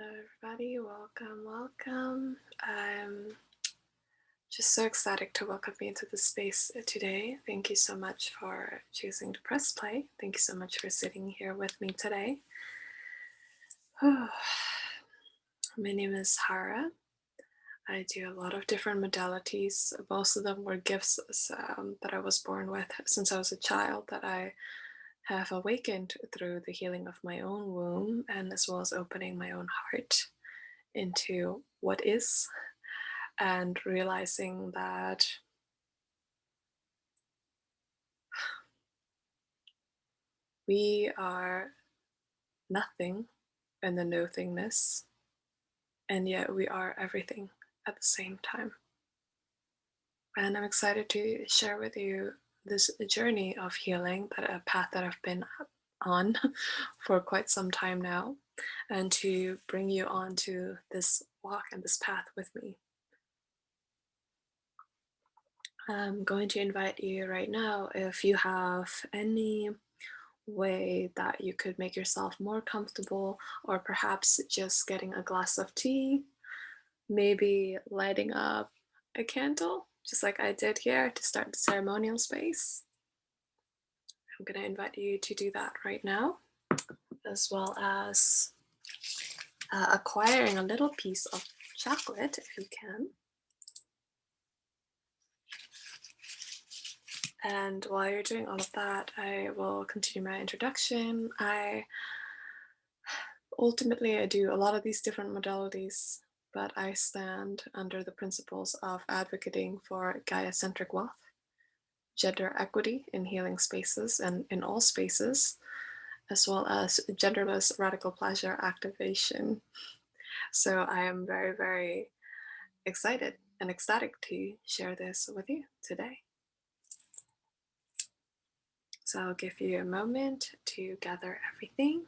Everybody, welcome. I'm just so ecstatic to welcome you into the space today. Thank you so much for choosing to press play. Thank you so much for sitting here with me today. My name is Hara. I do a lot of different modalities. Most of them were gifts that I was born with since I was a child that I have awakened through the healing of my own womb and as well as opening my own heart into what is and realizing that we are nothing in the nothingness, and yet we are everything at the same time. And I'm excited to share with you this journey of healing, that a path that I've been on for quite some time now, and to bring you on to this walk and this path with me. I'm going to invite you right now, if you have any way that you could make yourself more comfortable, or perhaps just getting a glass of tea, maybe lighting up a candle, just like I did here to start the ceremonial space. I'm going to invite you to do that right now, as well as acquiring a little piece of chocolate if you can. And while you're doing all of that, I will continue my introduction. Ultimately, I do a lot of these different modalities, but I stand under the principles of advocating for Gaia-centric wealth, gender equity in healing spaces and in all spaces, as well as genderless radical pleasure activation. So I am very, very excited and ecstatic to share this with you today. So I'll give you a moment to gather everything.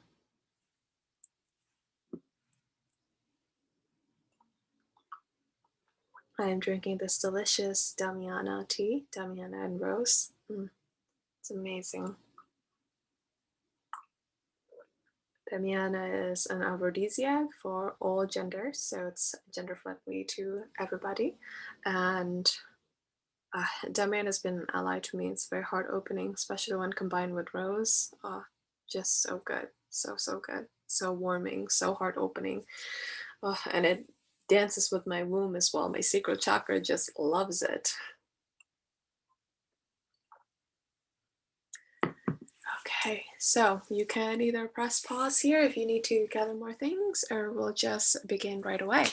I am drinking this delicious Damiana tea, Damiana and Rose. It's amazing. Damiana is an aphrodisiac for all genders, so it's gender friendly to everybody. And Damiana has been an ally to me. It's very heart opening, especially when combined with Rose. Just so good, so good, so warming, so heart opening. And it dances with my womb as well. My sacral chakra just loves it. Okay, so you can either press pause here if you need to gather more things, or we'll just begin right away.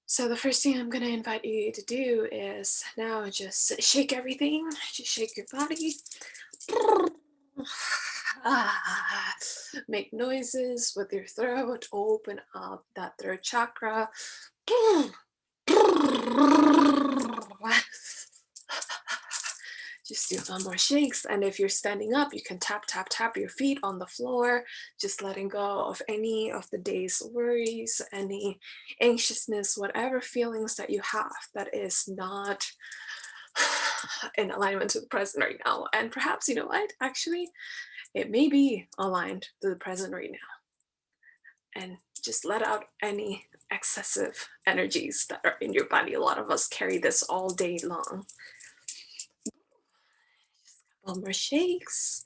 So the first thing I'm going to invite you to do is now just shake everything, just shake your body. Make noises with your throat, open up that third chakra. Just do a lot more shakes. And if you're standing up, you can tap your feet on the floor, just letting go of any of the day's worries, any anxiousness, whatever feelings that you have that is not in alignment to the present right now. And perhaps, you know what, actually, it may be aligned to the present right now. And just let out any excessive energies that are in your body. A lot of us carry this all day long. Couple more shakes,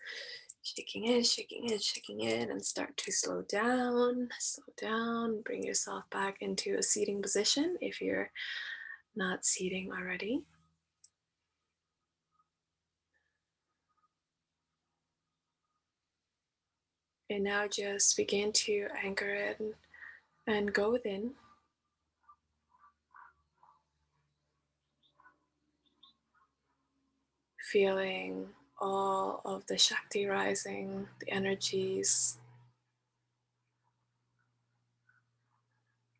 shaking in, and start to slow down, bring yourself back into a seating position if you're not seating already. And now just begin to anchor it and go within. Feeling all of the Shakti rising, the energies,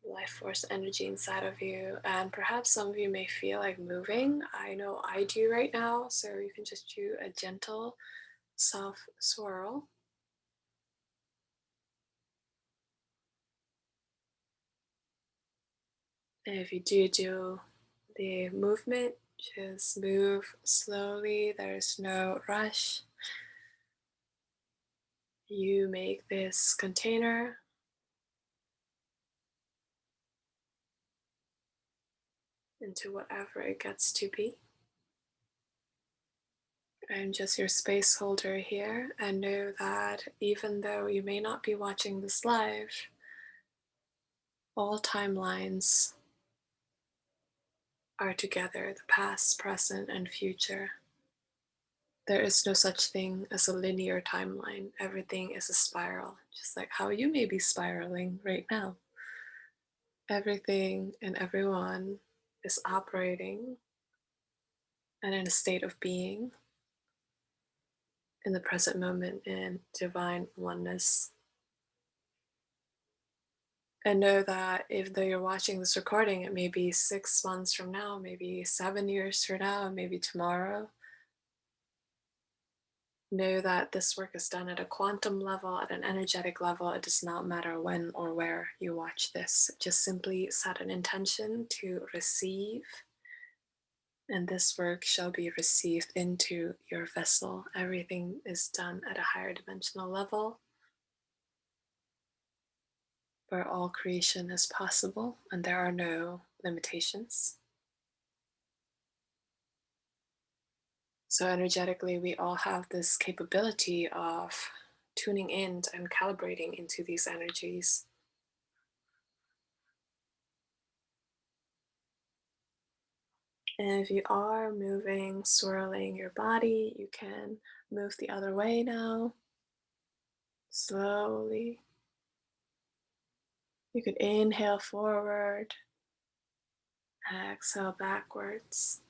life force energy inside of you. And perhaps some of you may feel like moving. I know I do right now, so you can just do a gentle soft swirl. And if you do the movement, just move slowly. There's no rush. You make this container into whatever it gets to be. I'm just your space holder here, and know that even though you may not be watching this live, all timelines are together, the past, present, and future. There is no such thing as a linear timeline. Everything is a spiral, just like how you may be spiraling right now. Everything and everyone is operating and in a state of being in the present moment in divine oneness. And know that if though you're watching this recording, it may be 6 months from now, maybe 7 years from now, maybe tomorrow. Know that this work is done at a quantum level, at an energetic level. It does not matter when or where you watch this. Just simply set an intention to receive, and this work shall be received into your vessel. Everything is done at a higher dimensional level where all creation is possible and there are no limitations. So, energetically, we all have this capability of tuning in and calibrating into these energies. And if you are moving, swirling your body, you can move the other way now, slowly. You could inhale forward, exhale backwards.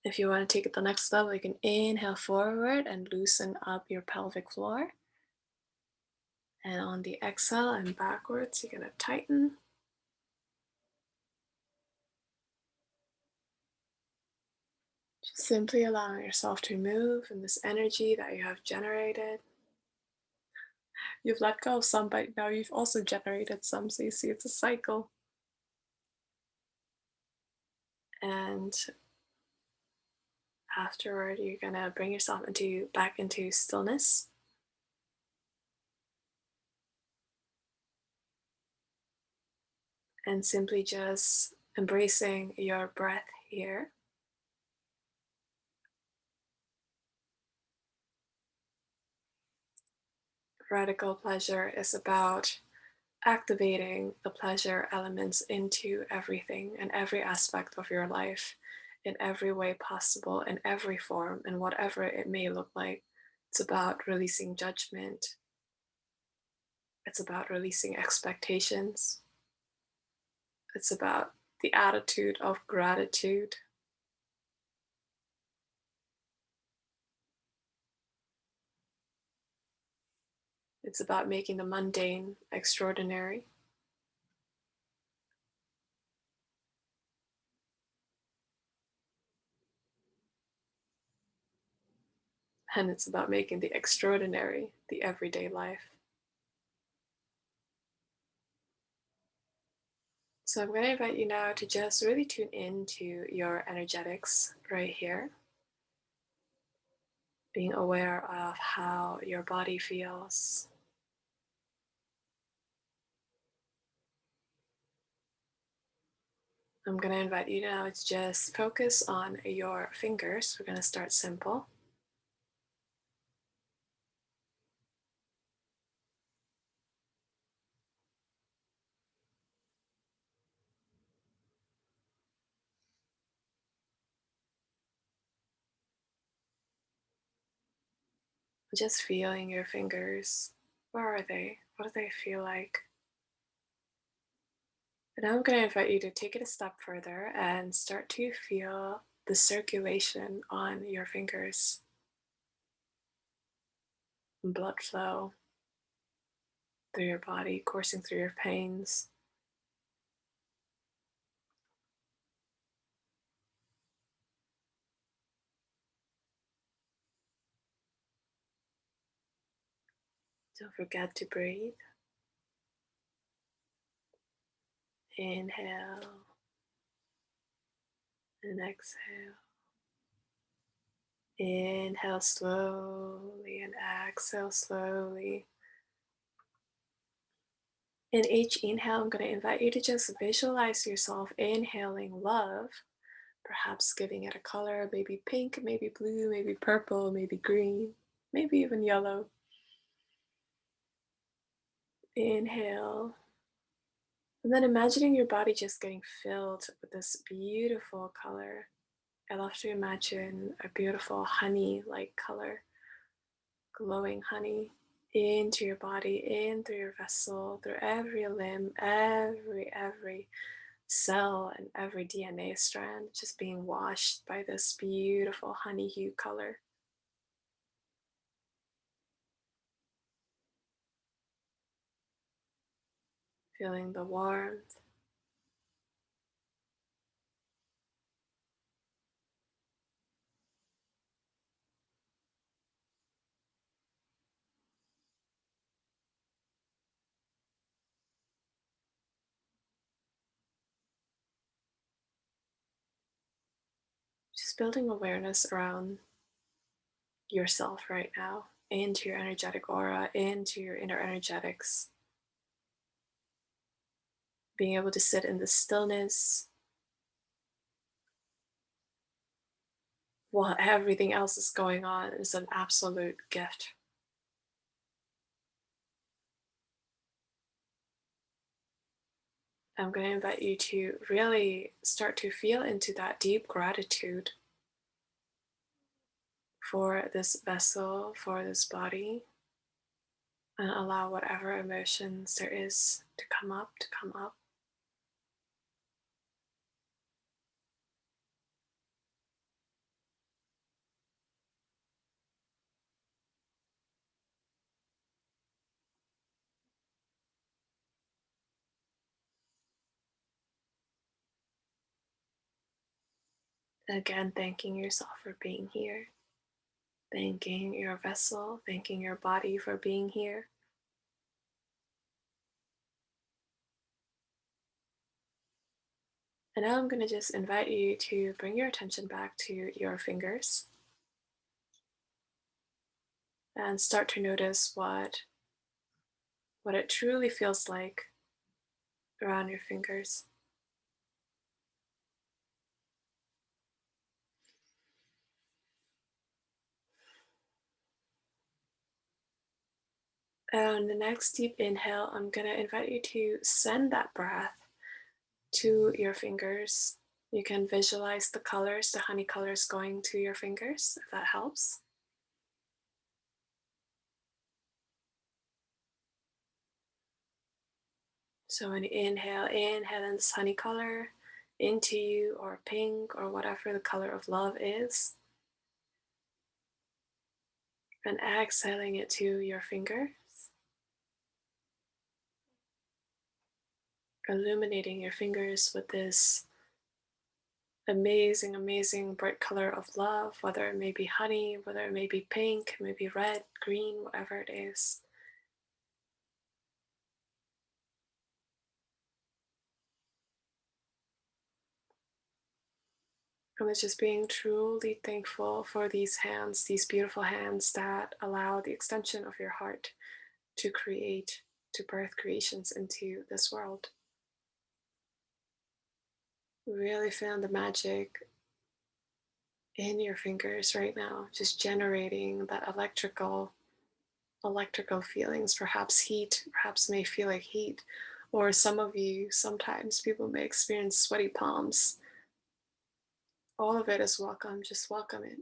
If you want to take it the next level, you can inhale forward and loosen up your pelvic floor. And on the exhale and backwards, you're going to tighten. Just simply allowing yourself to move in this energy that you have generated. You've let go of some, but now you've also generated some, so you see it's a cycle. And afterward, you're gonna bring yourself back into stillness. And simply just embracing your breath here. Radical pleasure is about activating the pleasure elements into everything and every aspect of your life in every way possible, in every form, and whatever it may look like. It's about releasing judgment, it's about releasing expectations, it's about the attitude of gratitude. It's about making the mundane extraordinary. And it's about making the extraordinary the everyday life. So I'm going to invite you now to just really tune into your energetics right here, being aware of how your body feels. I'm going to invite you now to just focus on your fingers. We're going to start simple. Just feeling your fingers. Where are they? What do they feel like? And now I'm going to invite you to take it a step further and start to feel the circulation on your fingers, blood flow through your body, coursing through your veins. Don't forget to breathe. Inhale and exhale. Inhale slowly and exhale slowly. In each inhale, I'm going to invite you to just visualize yourself inhaling love perhaps giving it a color, maybe pink, maybe blue, maybe purple, maybe green, maybe even yellow. Inhale. And then imagining your body just getting filled with this beautiful color. I love to imagine a beautiful honey like color, glowing honey into your body, in through your vessel, through every limb, every cell, and every DNA strand, just being washed by this beautiful honey hue color. Feeling the warmth, just building awareness around yourself right now, into your energetic aura, into your inner energetics, being able to sit in the stillness while everything else is going on is an absolute gift. I'm going to invite you to really start to feel into that deep gratitude for this vessel, for this body, and allow whatever emotions there is to come up, to come up. Again, thanking yourself for being here, thanking your vessel, thanking your body for being here. And now I'm going to just invite you to bring your attention back to your fingers and start to notice what it truly feels like around your fingers. And the next deep inhale, I'm going to invite you to send that breath to your fingers. You can visualize the colors, the honey colors going to your fingers, if that helps. So when you inhale, inhale in this honey color into you, or pink, or whatever the color of love is. And exhaling it to your fingers, illuminating your fingers with this amazing, amazing bright color of love, whether it may be honey, whether it may be pink, maybe red, green, whatever it is. And it's just being truly thankful for these hands, these beautiful hands that allow the extension of your heart to create, to birth creations into this world. Really feeling the magic in your fingers right now, just generating that electrical feelings, perhaps heat, perhaps may feel like heat, or some of you, sometimes people may experience sweaty palms. All of it is welcome, just welcome it.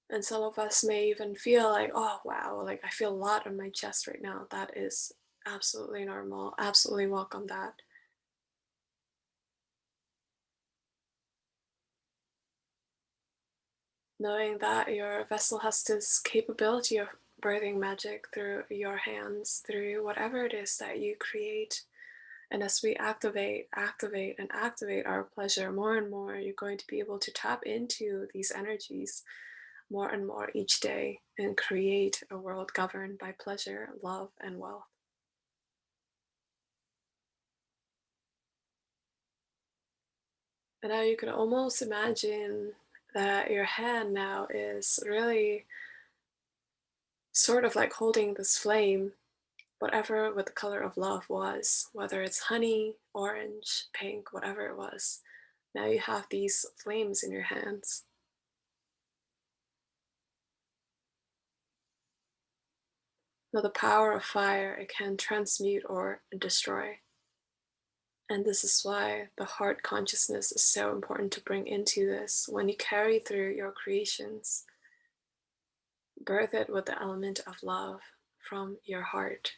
And some of us may even feel like, oh wow, like I feel a lot on my chest right now. That is absolutely normal, absolutely welcome that. Knowing that your vessel has this capability of birthing magic through your hands, through whatever it is that you create. And as we and activate our pleasure more and more, you're going to be able to tap into these energies more and more each day and create a world governed by pleasure, love, and wealth. And now you can almost imagine that your hand now is really sort of like holding this flame whatever what the color of love was, whether it's honey, orange, pink, whatever it was. Now you have these flames in your hands. Now, the power of fire, it can transmute or destroy. And this is why the heart consciousness is so important to bring into this. When you carry through your creations, birth it with the element of love from your heart,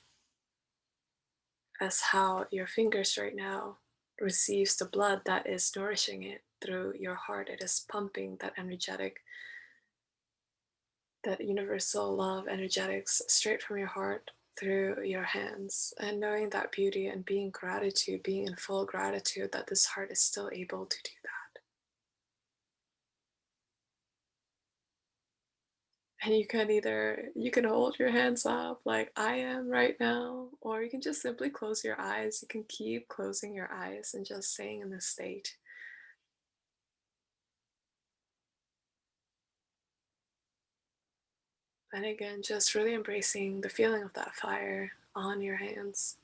as how your fingers right now receives the blood that is nourishing it through your heart. It is pumping that energetic, that universal love energetics straight from your heart through your hands, and knowing that beauty and being gratitude, being in full gratitude that this heart is still able to do that. And you can hold your hands up like I am right now, or you can just simply close your eyes. You can keep closing your eyes and just staying in this state. And again, just really embracing the feeling of that fire on your hands.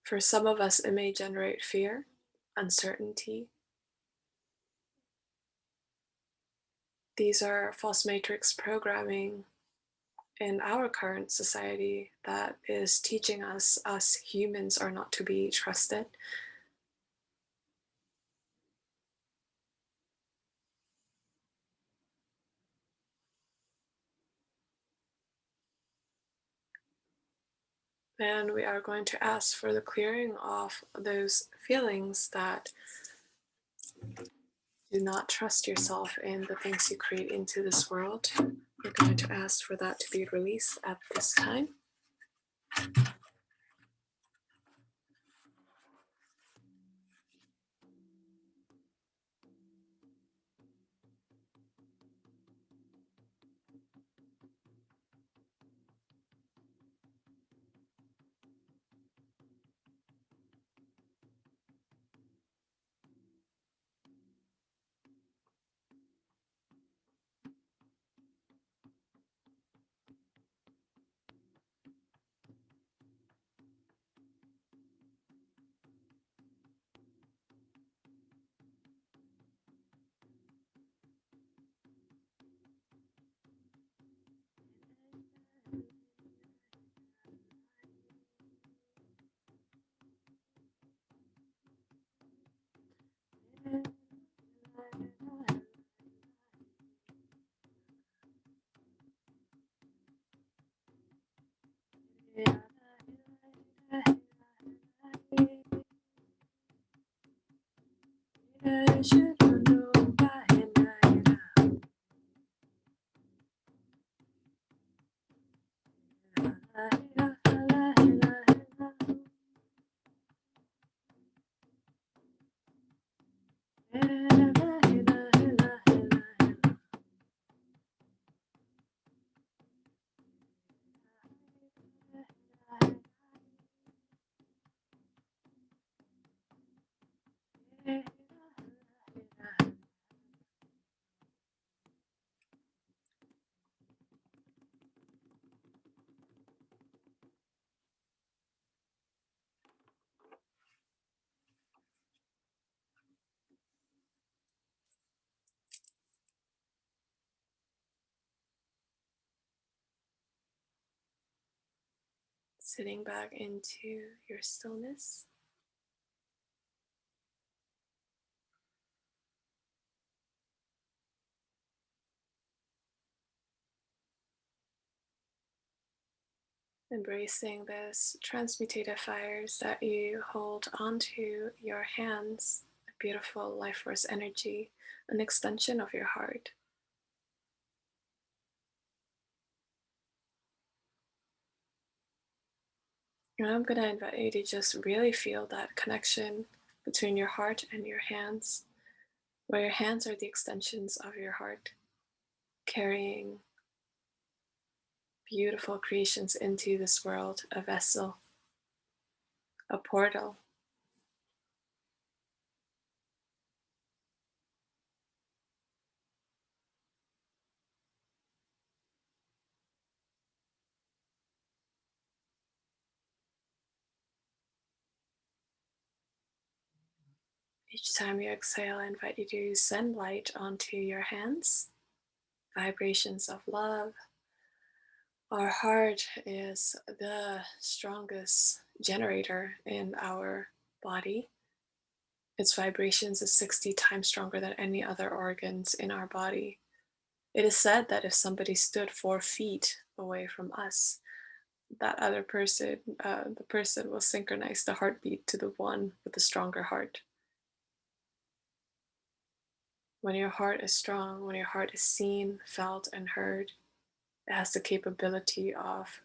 For some of us, it may generate fear, uncertainty. These are false matrix programming in our current society that is teaching us humans are not to be trusted. And we are going to ask for the clearing of those feelings that do not trust yourself in the things you create into this world. We're going to ask for that to be released at this time. Sitting back into your stillness. Embracing this transmutative fires that you hold onto your hands, a beautiful life force energy, an extension of your heart. And I'm going to invite you to just really feel that connection between your heart and your hands, where your hands are the extensions of your heart, carrying beautiful creations into this world, a vessel, a portal. Each time you exhale, I invite you to send light onto your hands, vibrations of love. Our heart is the strongest generator in our body. Its vibrations is 60 times stronger than any other organs in our body. It is said that if somebody stood 4 feet away from us, that other person, the person will synchronize the heartbeat to the one with the stronger heart. When your heart is strong, when your heart is seen, felt, and heard, it has the capability of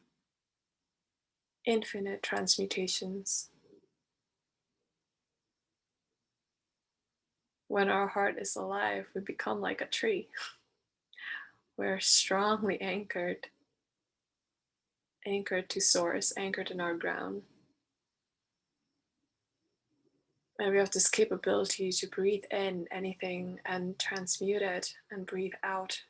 infinite transmutations. When our heart is alive, we become like a tree. We're strongly anchored to source, anchored in our ground. And we have this capability to breathe in anything and transmute it and breathe out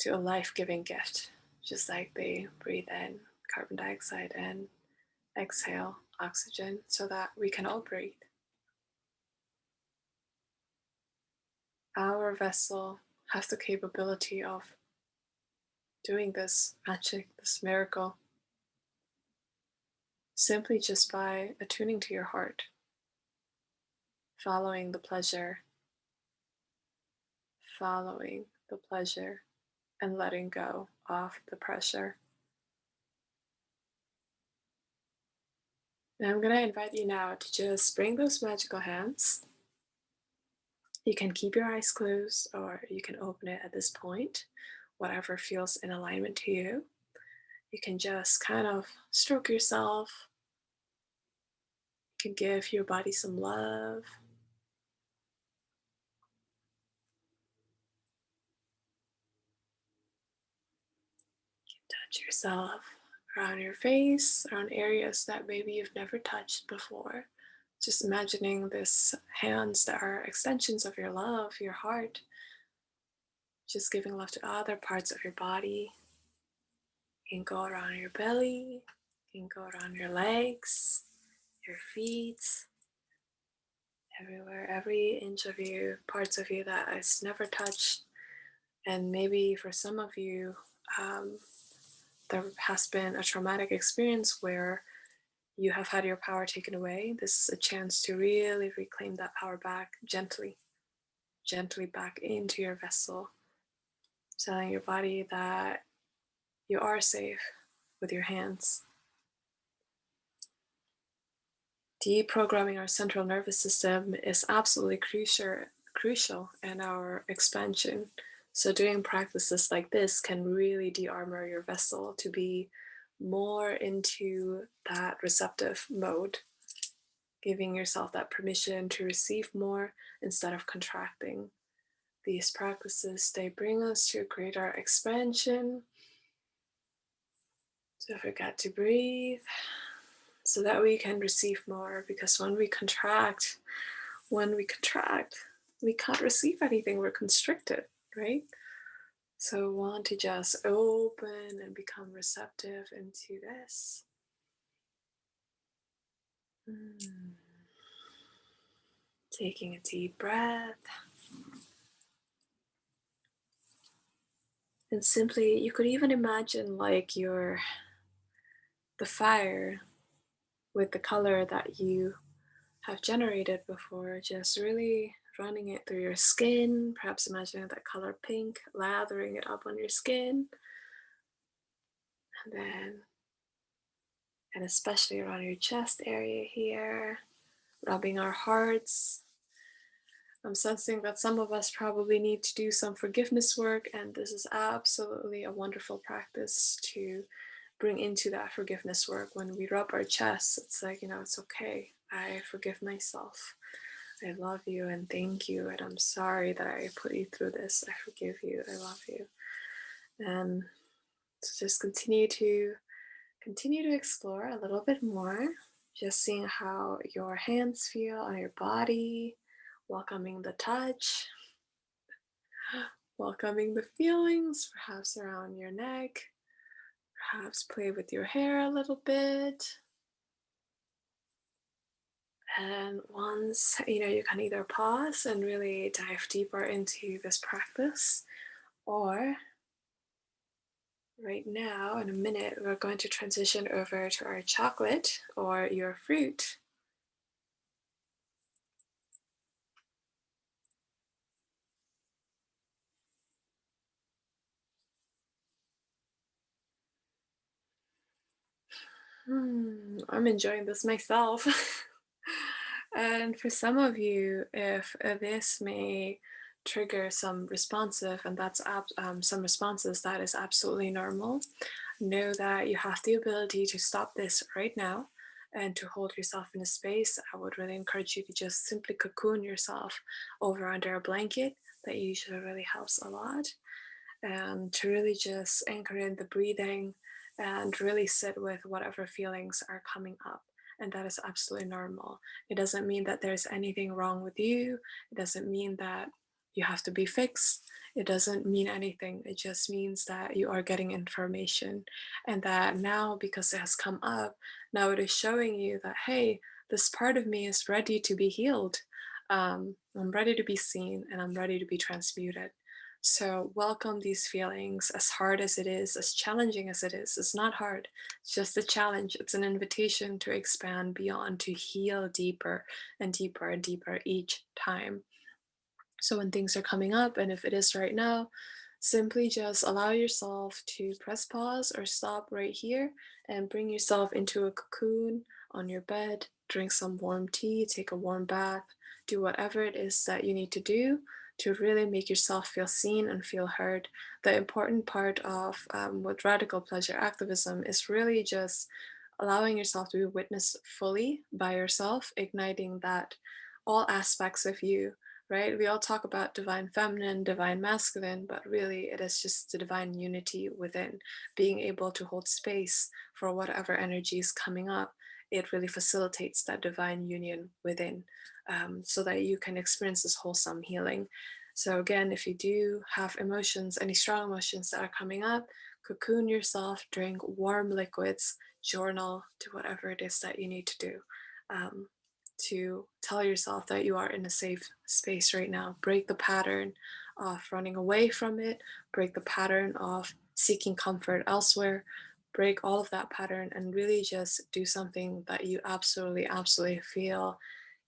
to a life giving gift, just like they breathe in carbon dioxide and exhale oxygen so that we can all breathe. Our vessel has the capability of doing this magic, this miracle, simply just by attuning to your heart, following the pleasure, following the pleasure, and letting go of the pressure. And I'm going to invite you now to just bring those magical hands. You can keep your eyes closed or you can open it at this point, whatever feels in alignment to you. You can just kind of stroke yourself. You can give your body some love. Touch yourself around your face, around areas that maybe you've never touched before. Just imagining this hands that are extensions of your love, your heart, just giving love to other parts of your body. You can go around your belly, you can go around your legs, your feet, everywhere, every inch of you, parts of you that is never touched. And maybe for some of you, there has been a traumatic experience where you have had your power taken away. This is a chance to really reclaim that power back gently, gently back into your vessel, telling your body that you are safe with your hands. Deprogramming our central nervous system is absolutely crucial in our expansion. So doing practices like this can really de-armor your vessel to be more into that receptive mode, giving yourself that permission to receive more instead of contracting. These practices, they bring us to greater expansion. Don't forget to breathe so that we can receive more, because when we contract, we can't receive anything. We're constricted, right? So want to just open and become receptive into this. Taking a deep breath. And simply, you could even imagine like the fire with the color that you have generated before, just really running it through your skin, perhaps imagining that color pink, lathering it up on your skin, and then, and especially around your chest area here, rubbing our hearts. I'm sensing that some of us probably need to do some forgiveness work, and this is absolutely a wonderful practice to bring into that forgiveness work. When we rub our chests, it's like, it's okay. I forgive myself. I love you and thank you, and I'm sorry that I put you through this. I forgive you. I love you. And so just continue to explore a little bit more, just seeing how your hands feel on your body, welcoming the touch, welcoming the feelings, perhaps around your neck, perhaps play with your hair a little bit. And once you can either pause and really dive deeper into this practice, or right now, in a minute, we're going to transition over to our chocolate or your fruit. I'm enjoying this myself. And for some of you, if this may trigger some responsive, and that's some responses, that is absolutely normal. Know that you have the ability to stop this right now and to hold yourself in a space. I would really encourage you to just simply cocoon yourself over under a blanket. That usually really helps a lot, and to really just anchor in the breathing and really sit with whatever feelings are coming up. And that is absolutely normal. It doesn't mean that there's anything wrong with you. It doesn't mean that you have to be fixed. It doesn't mean anything. It just means that you are getting information. And that now, because it has come up, now it is showing you that, hey, this part of me is ready to be healed. I'm ready to be seen and I'm ready to be transmuted. So, welcome these feelings, as hard as it is, as challenging as it is. It's not hard, it's just a challenge. It's an invitation to expand beyond, to heal deeper and deeper and deeper each time. So, when things are coming up, and if it is right now, simply just allow yourself to press pause or stop right here and bring yourself into a cocoon on your bed. Drink some warm tea, take a warm bath, do whatever it is that you need to do to really make yourself feel seen and feel heard. The important part of with radical pleasure activism is really just allowing yourself to be witnessed fully by yourself, igniting that all aspects of you, right? We all talk about divine feminine, divine masculine, but really it is just the divine unity within, being able to hold space for whatever energy is coming up. It really facilitates that divine union within, so that you can experience this wholesome healing. So, again, if you do have emotions, any strong emotions that are coming up, cocoon yourself, drink warm liquids, journal, do whatever it is that you need to do. Um, to tell yourself that you are in a safe space right now. Break the pattern of running away from it, break the pattern of seeking comfort elsewhere, break all of that pattern and really just do something that you absolutely, absolutely feel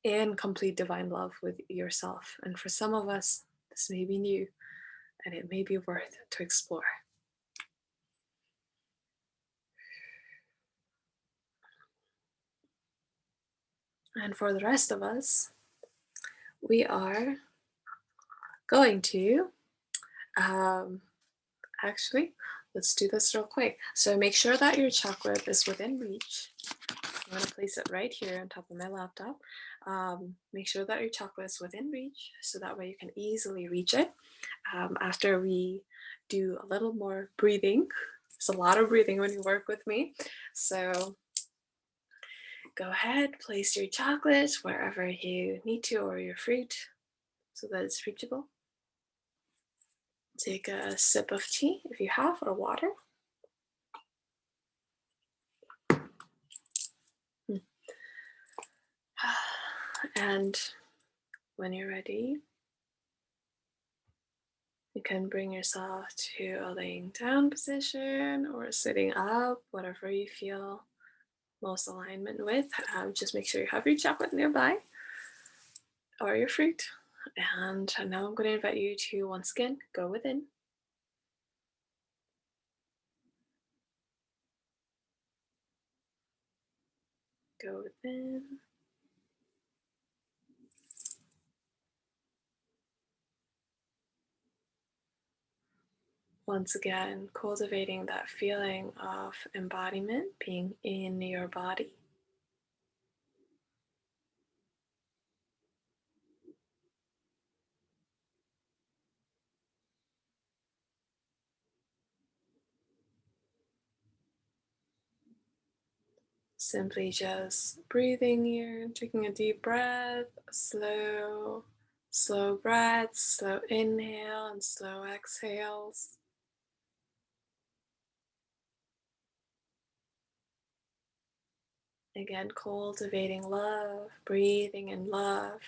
in complete divine love with yourself. And for some of us, this may be new and it may be worth to explore. And for the rest of us, we are going to um, actually, let's do this real quick. So make sure that your chocolate is within reach. I'm going to place it right here on top of my laptop. Make sure that your chocolate is within reach so that way you can easily reach it. After we do a little more breathing, there's a lot of breathing when you work with me. So go ahead, place your chocolate wherever you need to, or your fruit, so that it's reachable. Take a sip of tea if you have, or water. And when you're ready, you can bring yourself to a laying down position or sitting up, whatever you feel most alignment with. Just make sure you have your chocolate nearby or your fruit. And now I'm going to invite you to once again go within. Go within. Once again, cultivating that feeling of embodiment, being in your body. Simply just breathing here, taking a deep breath, slow breaths, slow inhale and slow exhales. Again, cultivating love, breathing in love.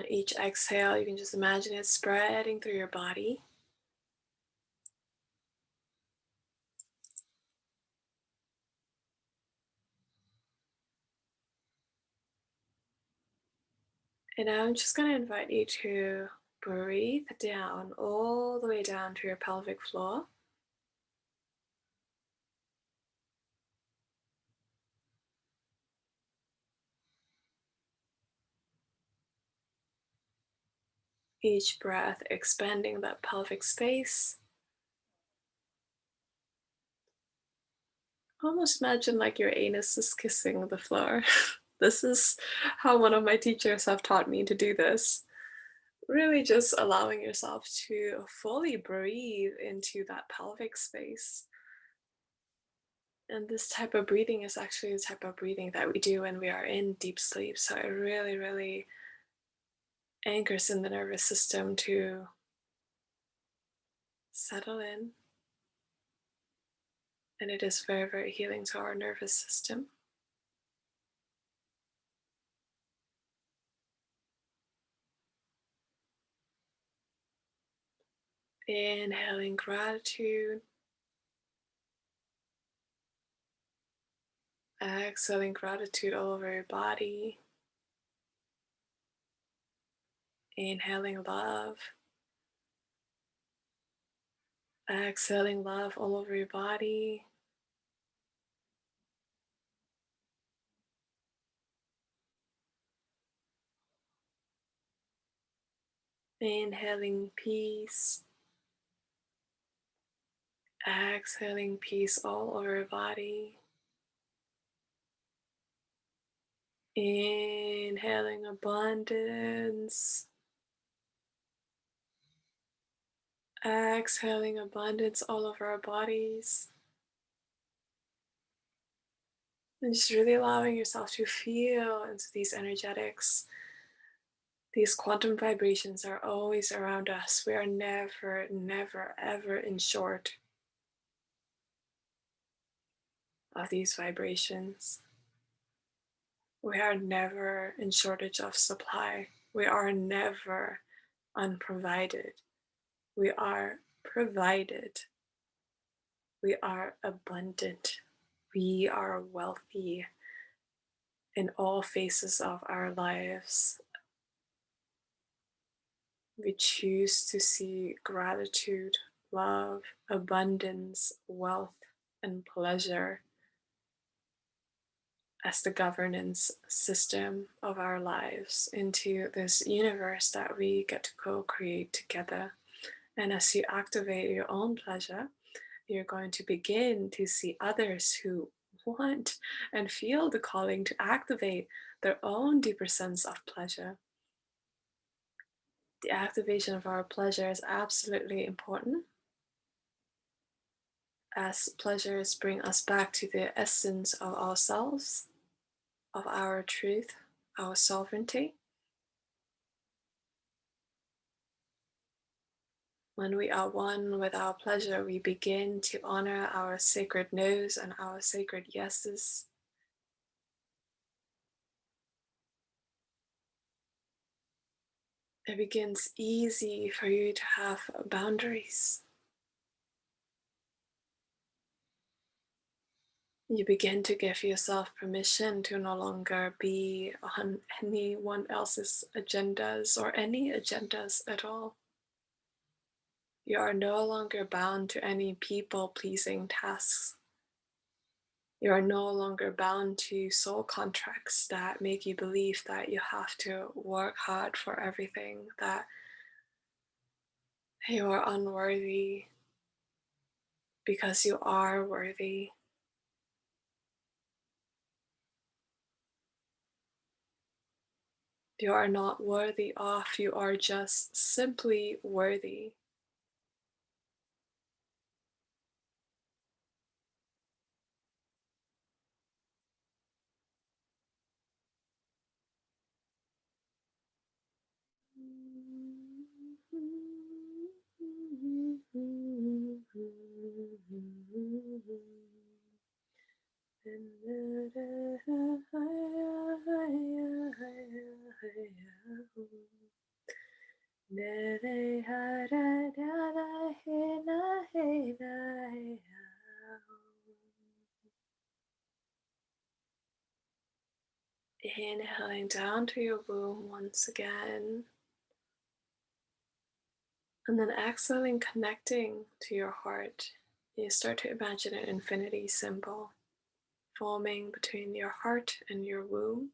Each exhale, you can just imagine it spreading through your body. And I'm just going to invite you to breathe down all the way down to your pelvic floor. Each breath expanding that pelvic space. Almost imagine like your anus is kissing the floor. This is how one of my teachers have taught me to do this. Really just allowing yourself to fully breathe into that pelvic space. And this type of breathing is actually the type of breathing that we do when we are in deep sleep. So it really, really anchors in the nervous system to settle in. And it is very, very healing to our nervous system. Inhaling gratitude. Exhaling gratitude all over your body. Inhaling love. Exhaling love all over your body. Inhaling peace. Exhaling peace all over your body. Inhaling abundance. Exhaling abundance all over our bodies. And just really allowing yourself to feel into these energetics. These quantum vibrations are always around us. We are never, never, ever in short of these vibrations. We are never in shortage of supply. We are never unprovided. We are provided. We are abundant. We are wealthy in all phases of our lives. We choose to see gratitude, love, abundance, wealth, and pleasure as the governance system of our lives into this universe that we get to co-create together. And as you activate your own pleasure, you're going to begin to see others who want and feel the calling to activate their own deeper sense of pleasure. The activation of our pleasure is absolutely important, as pleasures bring us back to the essence of ourselves, of our truth, our sovereignty. When we are one with our pleasure, we begin to honor our sacred no's and our sacred yeses. It begins easy for you to have boundaries. You begin to give yourself permission to no longer be on anyone else's agendas or any agendas at all. You are no longer bound to any people-pleasing tasks. You are no longer bound to soul contracts that make you believe that you have to work hard for everything, that you are unworthy because you are worthy. You are not worthy of, you are just simply worthy. Inhaling down to your womb once again, and then exhaling, connecting to your heart. You start to imagine an infinity symbol forming between your heart and your womb,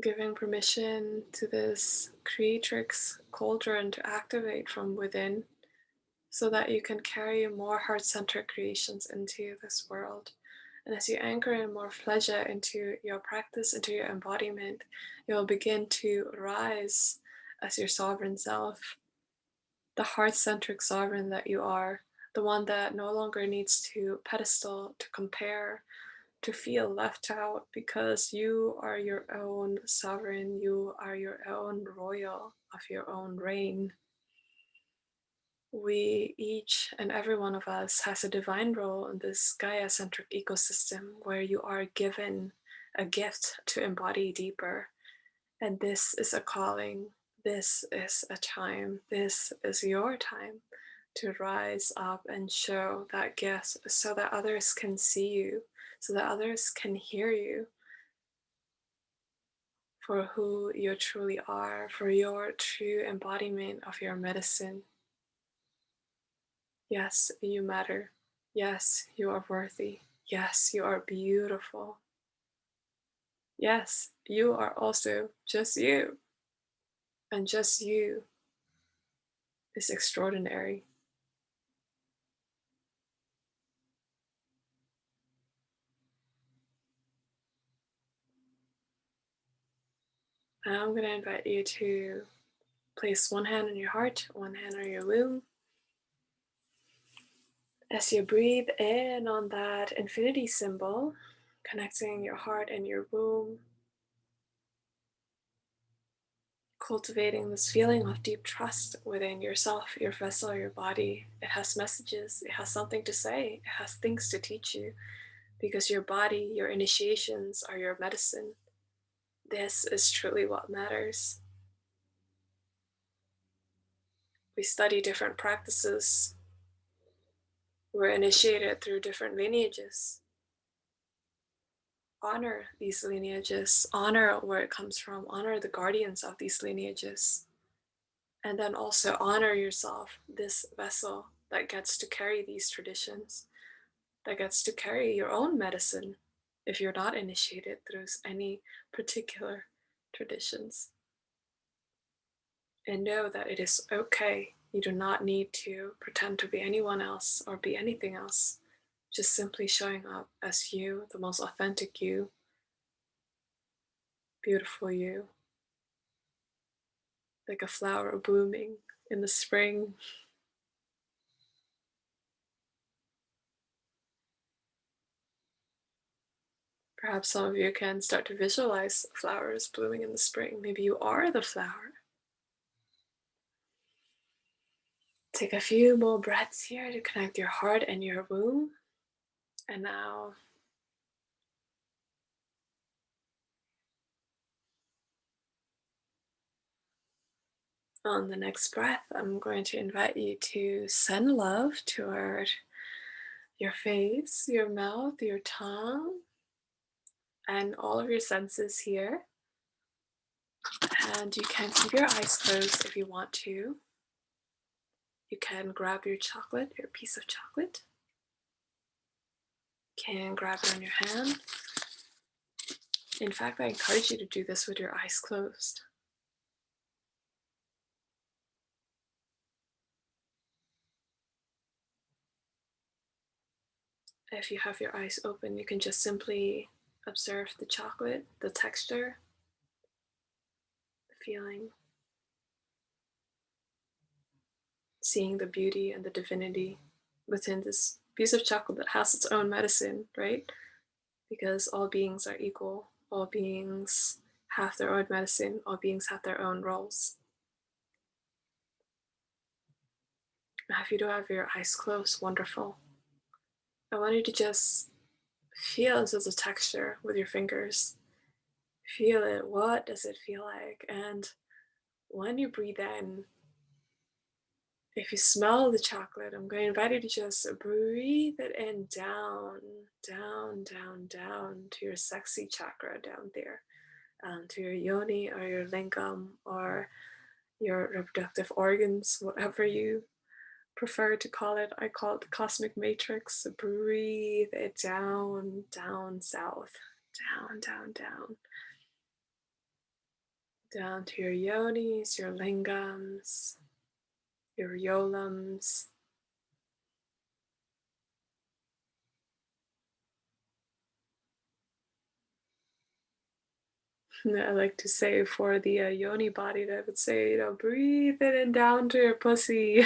giving permission to this creatrix cauldron to activate from within so that you can carry more heart-centered creations into this world. And as you anchor in more pleasure into your practice, into your embodiment, you'll begin to rise as your sovereign self, the heart-centric sovereign that you are, the one that no longer needs to pedestal, to compare, to feel left out, because you are your own sovereign, you are your own royal of your own reign. We, each and every one of us, has a divine role in this Gaia centric ecosystem where you are given a gift to embody deeper. And this is a calling, this is a time, this is your time to rise up and show that gift so that others can see you, so that others can hear you for who you truly are, for your true embodiment of your medicine. Yes, you matter. Yes, you are worthy. Yes, you are beautiful. Yes, you are also just you. And just you is extraordinary. I'm going to invite you to place one hand on your heart, one hand on your womb. As you breathe in on that infinity symbol, connecting your heart and your womb, cultivating this feeling of deep trust within yourself, your vessel, your body. It has messages, it has something to say, it has things to teach you, because your body, your initiations are your medicine. This is truly what matters. We study different practices, we're initiated through different lineages. Honor these lineages, honor where it comes from, honor the guardians of these lineages. And then also honor yourself, this vessel that gets to carry these traditions, that gets to carry your own medicine if you're not initiated through any particular traditions. And know that it is okay. You do not need to pretend to be anyone else or be anything else. Just simply showing up as you, the most authentic you, beautiful you, like a flower blooming in the spring. Perhaps some of you can start to visualize flowers blooming in the spring. Maybe you are the flower. Take a few more breaths here to connect your heart and your womb. And now, on the next breath, I'm going to invite you to send love toward your face, your mouth, your tongue, and all of your senses here. And you can keep your eyes closed if you want to. You can grab your chocolate, your piece of chocolate. You can grab it on your hand. In fact, I encourage you to do this with your eyes closed. If you have your eyes open, you can just simply observe the chocolate, the texture, the feeling, seeing the beauty and the divinity within this piece of chocolate that has its own medicine, right? Because all beings are equal, all beings have their own medicine, all beings have their own roles. Now, if you do have your eyes closed, wonderful. I want you to just feel into the texture with your fingers. Feel it. What does it feel like? And when you breathe in, if you smell the chocolate, I'm going to invite you to just breathe it in down, down, down, down to your sexy chakra down there, to your yoni or your lingam or your reproductive organs, whatever you prefer to call it. I call it the cosmic matrix. So breathe it down, down, south, down, down, down, down to your yonis, your lingams, your yolams. I like to say for the yoni body, I would say, breathe it in down to your pussy.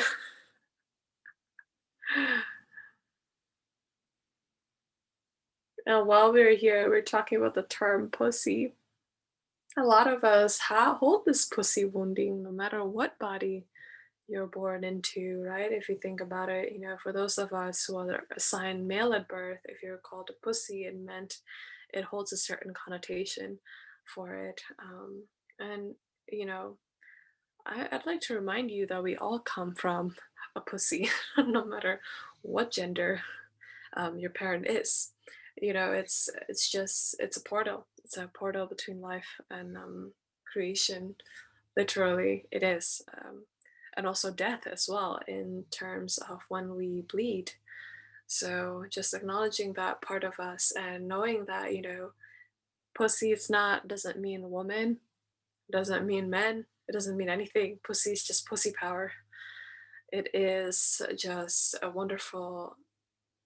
And while we're here, we're talking about the term pussy. A lot of us hold this pussy wounding no matter what body you're born into, right? If you think about it, for those of us who are assigned male at birth, if you're called a pussy, it holds a certain connotation for it. And, you know, I'd like to remind you that we all come from a pussy, no matter what gender your parent is. It's a portal. It's a portal between life and creation. Literally, it is, and also death as well in terms of when we bleed. So just acknowledging that part of us and knowing that pussy it's not doesn't mean woman, doesn't mean men, it doesn't mean anything. Pussy is just pussy power. It is just a wonderful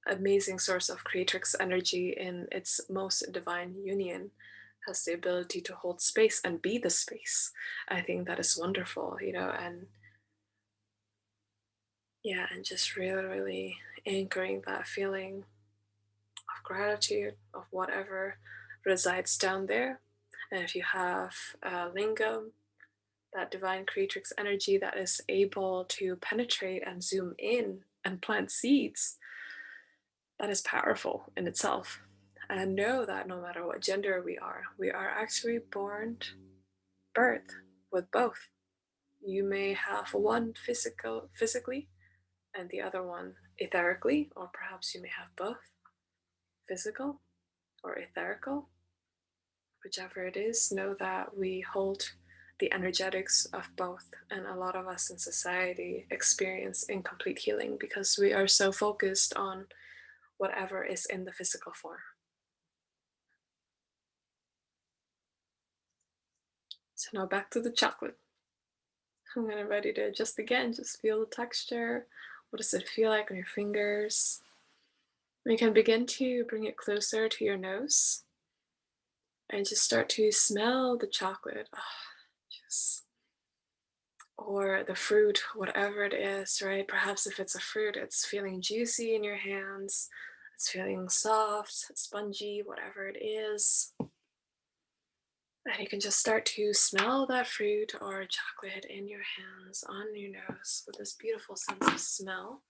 amazing source of creatrix energy in its most divine union, has the ability to hold space and be the space. I think that is wonderful, and yeah, and just really, really anchoring that feeling of gratitude of whatever resides down there. And if you have a lingam, that divine creatrix energy that is able to penetrate and zoom in and plant seeds, that is powerful in itself. And know that no matter what gender we are actually born birth with both. You may have one physically and the other one etherically, or perhaps you may have both physical or etherical. Whichever it is, know that we hold the energetics of both. And a lot of us in society experience incomplete healing because we are so focused on whatever is in the physical form. So now back to the chocolate. I'm gonna invite you to just again, just feel the texture. What does it feel like on your fingers? You can begin to bring it closer to your nose and just start to smell the chocolate. Just or the fruit, whatever it is, right? Perhaps if it's a fruit, it's feeling juicy in your hands, it's feeling soft, spongy, whatever it is. And you can just start to smell that fruit or chocolate in your hands, on your nose, with this beautiful sense of smell.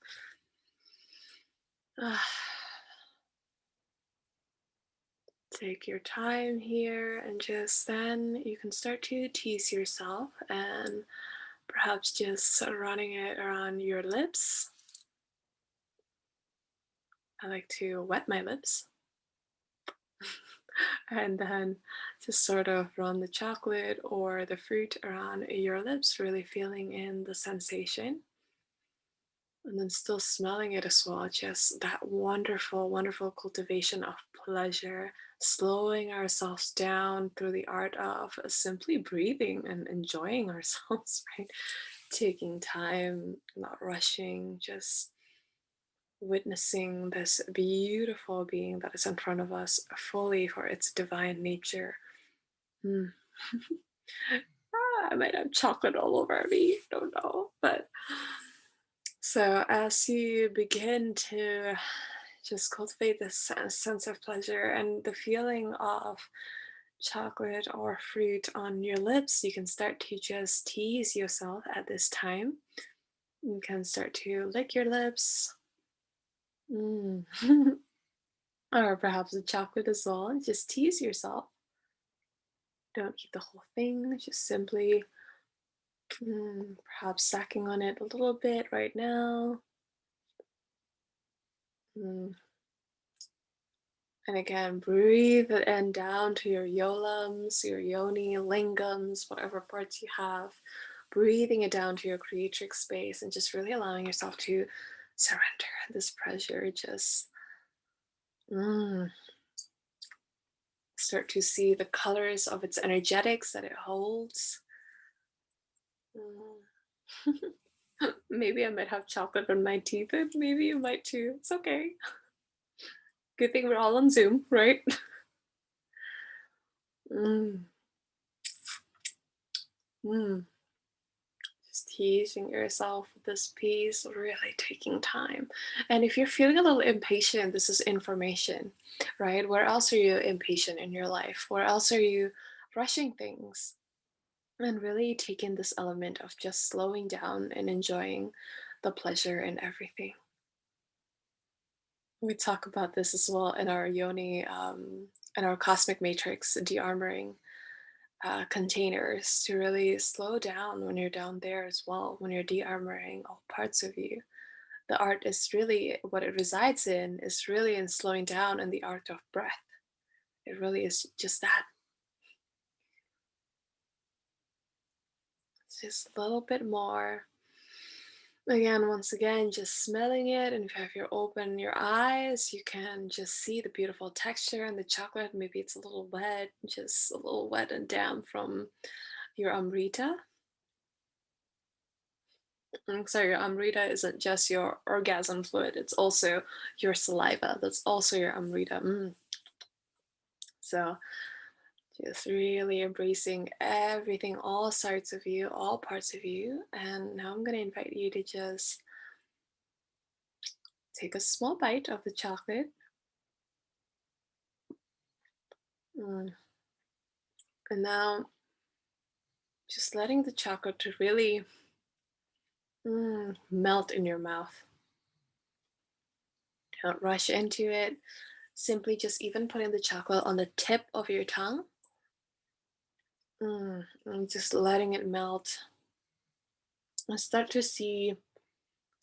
Take your time here, and just then you can start to tease yourself and perhaps just running it around your lips. I like to wet my lips and then just sort of run the chocolate or the fruit around your lips, really feeling in the sensation. And then still smelling it as well, just that wonderful, wonderful cultivation of pleasure, slowing ourselves down through the art of simply breathing and enjoying ourselves, right? Taking time, not rushing, just witnessing this beautiful being that is in front of us fully for its divine nature. Mm. I might have chocolate all over me, don't know. But so as you begin to just cultivate this sense of pleasure and the feeling of chocolate or fruit on your lips, you can start to just tease yourself at this time. You can start to lick your lips. Mm. or perhaps the chocolate as well. Just tease yourself. Don't eat the whole thing. Just simply perhaps snacking on it a little bit right now. Mm. And again, breathe it in down to your yolams, your yoni, lingams, whatever parts you have. Breathing it down to your creatrix space and just really allowing yourself to surrender this pressure. Just mm, start to see the colors of its energetics that it holds. Mm. Maybe I might have chocolate on my teeth. Maybe you might too. It's okay. Good thing we're all on Zoom, right? Mm, mm. Just teasing yourself with this piece, really taking time. And if you're feeling a little impatient, this is information, right? Where else are you impatient in your life? Where else are you rushing things? And really taking this element of just slowing down and enjoying the pleasure in everything. We talk about this as well in our yoni and our cosmic matrix de-armoring containers to really slow down when you're down there as well, when you're de-armoring all parts of you. The art is really what it resides in, is really in slowing down and the art of breath. It really is just that. It's just a little bit more. Again, once again, just smelling it. And if you have your open your eyes, you can just see the beautiful texture and the chocolate. Maybe it's a little wet, just a little wet and damp from your amrita. So your amrita isn't just your orgasm fluid, it's also your saliva. That's also your amrita. So just really embracing everything, all sides of you, all parts of you. And now I'm going to invite you to just take a small bite of the chocolate. Mm. And now just letting the chocolate to really melt in your mouth. Don't rush into it. Simply just even putting the chocolate on the tip of your tongue. And just letting it melt. And start to see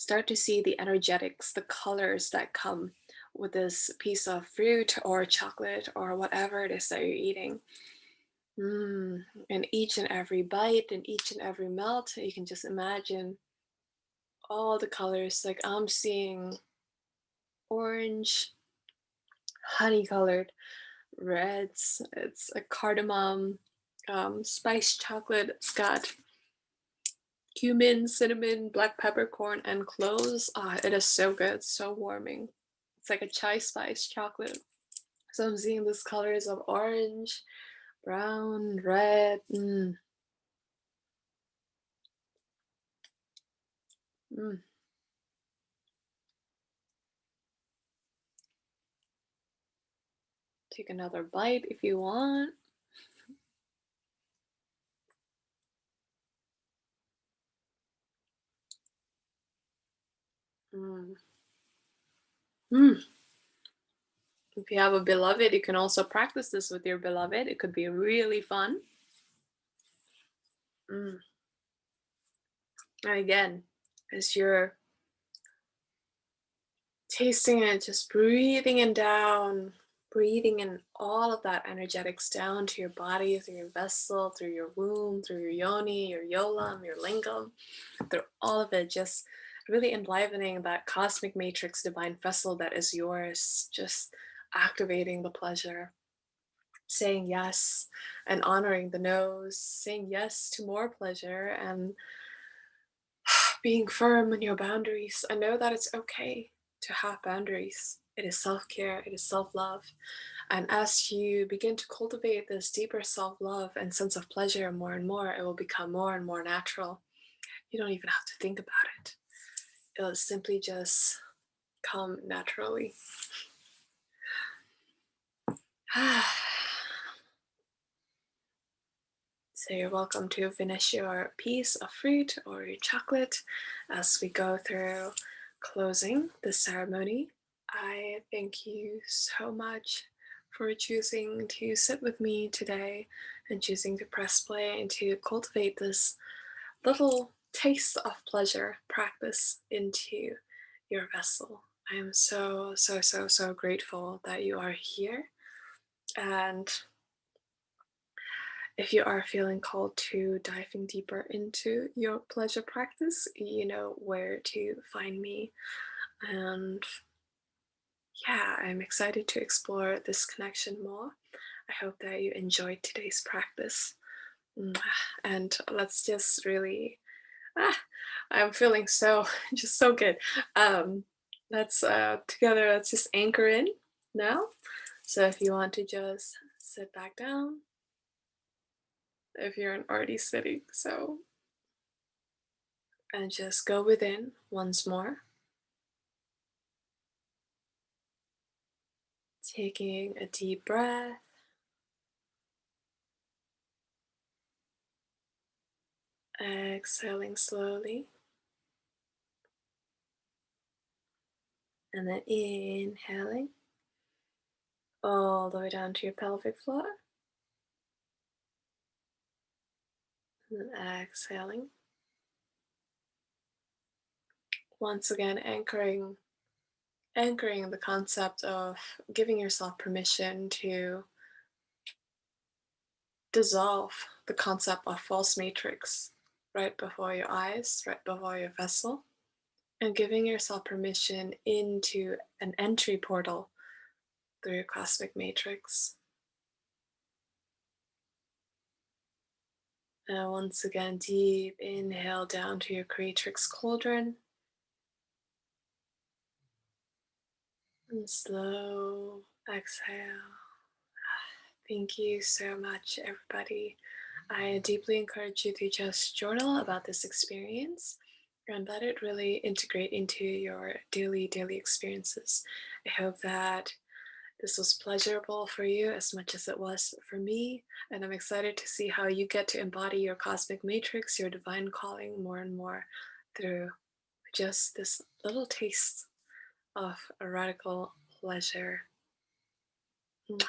the energetics, the colors that come with this piece of fruit or chocolate or whatever it is that you're eating. And each and every bite and each and every melt, you can just imagine all the colors. Like I'm seeing orange, honey colored, reds, it's a cardamom, spiced chocolate. It's got cumin, cinnamon, black peppercorn, and cloves. It is so good, so warming. It's like a chai spice chocolate. So I'm seeing these colors of orange, brown, red. Mm. Take another bite if you want. Mm. Mm. If you have a beloved, you can also practice this with your beloved. It could be really fun. Mm. And again, as you're tasting it, just breathing in down, breathing in all of that energetics down to your body, through your vessel, through your womb, through your yoni, your yolam, your lingam, through all of it, just really enlivening that cosmic matrix divine vessel that is yours, just activating the pleasure, saying yes and honoring the no's, saying yes to more pleasure and being firm in your boundaries. I know that it's okay to have boundaries. It is self care, it is self love. And as you begin to cultivate this deeper self love and sense of pleasure more and more, it will become more and more natural. You don't even have to think about it, it'll simply just come naturally. So you're welcome to finish your piece of fruit or your chocolate as we go through closing the ceremony. I thank you so much for choosing to sit with me today and choosing to press play and to cultivate this little taste of pleasure practice into your vessel. I am so, so, so, so grateful that you are here. And if you are feeling called to diving deeper into your pleasure practice, you know where to find me. And yeah, I'm excited to explore this connection more. I hope that you enjoyed today's practice. Mwah. And let's just really, ah, I'm feeling so, just so good. Um, let's just anchor in now. So if you want to just sit back down, if you're already sitting, so, and just go within once more, taking a deep breath, exhaling slowly, and then inhaling all the way down to your pelvic floor, and then exhaling. Once again, anchoring the concept of giving yourself permission to dissolve the concept of false matrix right before your eyes, right before your vessel, and giving yourself permission into an entry portal through your cosmic matrix. And once again, deep inhale down to your creatrix cauldron, and slow exhale. Thank you so much, everybody. I deeply encourage you to just journal about this experience and let it really integrate into your daily experiences. I hope that this was pleasurable for you as much as it was for me, and I'm excited to see how you get to embody your cosmic matrix, your divine calling more and more through just this little taste of a radical pleasure. Mwah.